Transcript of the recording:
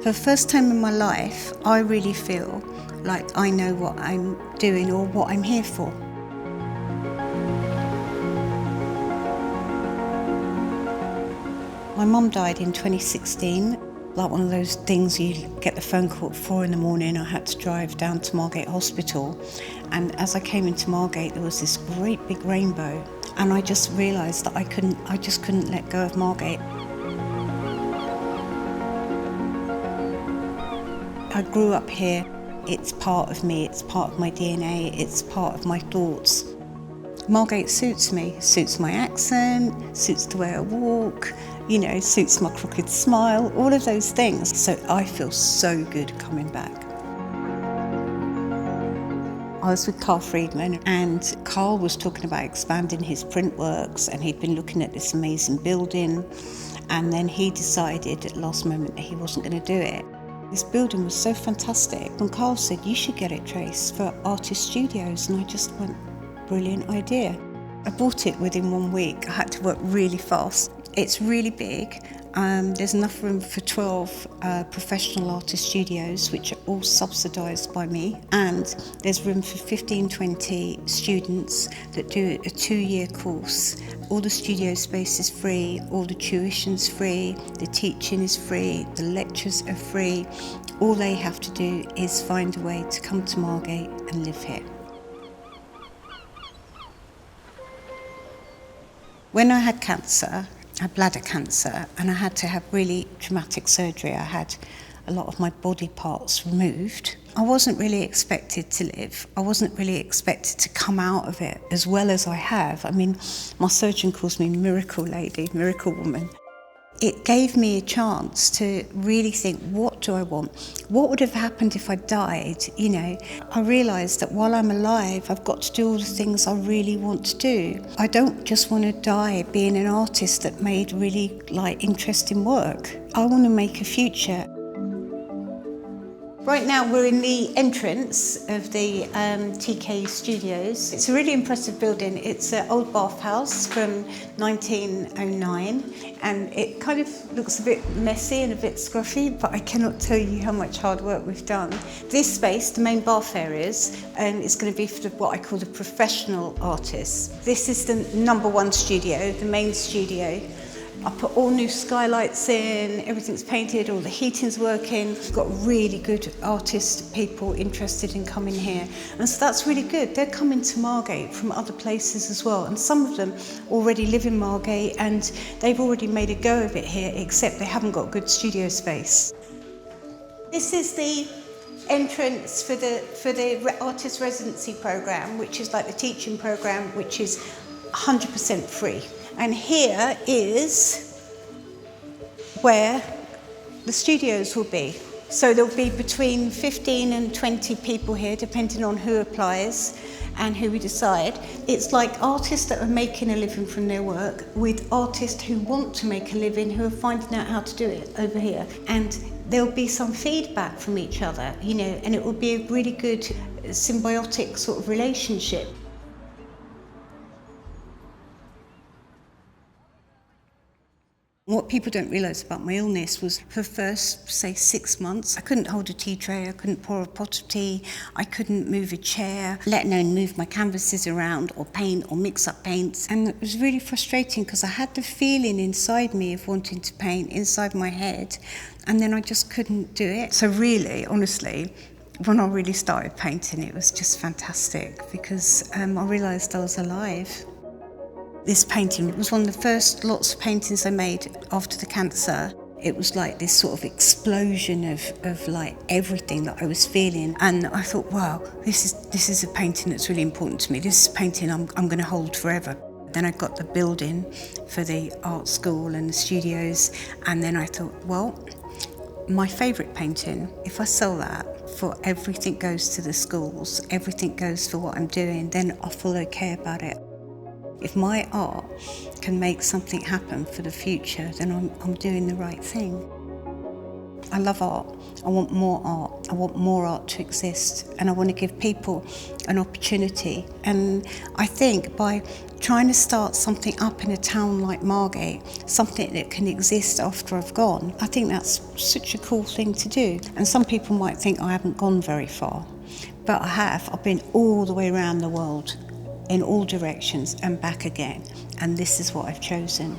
For the first time in my life, I really feel like I know what I'm doing or what I'm here for. My mum died in 2016. Like one of those things you get the phone call at 4 in the morning. I had to drive down to Margate Hospital, and as I came into Margate there was this great big rainbow, and I just realised that I just couldn't let go of Margate. I grew up here. It's part of me, it's part of my DNA, it's part of my thoughts. Margate suits me, suits my accent, suits the way I walk, suits my crooked smile, all of those things. So I feel so good coming back. I was with Carl Friedman, and Carl was talking about expanding his print works, and he'd been looking at this amazing building, and then he decided at the last moment that he wasn't going to do it. This building was so fantastic, and Carl said, "You should get it, Trace, for artist studios," and I just went, brilliant idea. I bought it within 1 week. I had to work really fast. It's really big. There's enough room for 12 professional artist studios, which are all subsidised by me, and there's room for 15-20 students that do a 2-year course. All the studio space is free, all the tuition's free, the teaching is free, the lectures are free. All they have to do is find a way to come to Margate and live here. When I had cancer, I had bladder cancer, and I had to have really traumatic surgery. I had a lot of my body parts removed. I wasn't really expected to live. I wasn't really expected to come out of it as well as I have. I mean, my surgeon calls me Miracle Lady, Miracle Woman. It gave me a chance to really think, what do I want? What would have happened if I died? I realised that while I'm alive, I've got to do all the things I really want to do. I don't just want to die being an artist that made really interesting work. I want to make a future. Right now we're in the entrance of the TKE Studios. It's a really impressive building. It's an old bathhouse from 1909, and it kind of looks a bit messy and a bit scruffy, but I cannot tell you how much hard work we've done. This space, the main bath areas, is going to be for what I call the professional artists. This is the #1 studio, the main studio. I put all new skylights in, everything's painted, all the heating's working. We've got really good artist people interested in coming here. And so that's really good. They're coming to Margate from other places as well. And some of them already live in Margate, and they've already made a go of it here, except they haven't got good studio space. This is the entrance for the artist residency program, which is like the teaching program, which is 100% free. And here is where the studios will be. So there'll be between 15 and 20 people here, depending on who applies and who we decide. It's like artists that are making a living from their work with artists who want to make a living, who are finding out how to do it over here. And there'll be some feedback from each other, and it will be a really good symbiotic sort of relationship. What people don't realise about my illness was for the first, say, 6 months, I couldn't hold a tea tray, I couldn't pour a pot of tea, I couldn't move a chair, let alone move my canvases around or paint or mix up paints. And it was really frustrating because I had the feeling inside me of wanting to paint inside my head, and then I just couldn't do it. So really, honestly, when I really started painting, it was just fantastic because I realised I was alive. This painting was one of the first lots of paintings I made after the cancer. It was like this sort of explosion of like everything that I was feeling, and I thought, wow, this is a painting that's really important to me. This is a painting I'm going to hold forever. Then I got the building for the art school and the studios, and then I thought, well, my favourite painting, if I sell that for everything goes to the schools, everything goes for what I'm doing, then I feel okay about it. If my art can make something happen for the future, then I'm doing the right thing. I love art. I want more art. I want more art to exist, and I want to give people an opportunity. And I think by trying to start something up in a town like Margate, something that can exist after I've gone, I think that's such a cool thing to do. And some people might think I haven't gone very far, but I have. I've been all the way around the world, in all directions and back again, and this is what I've chosen.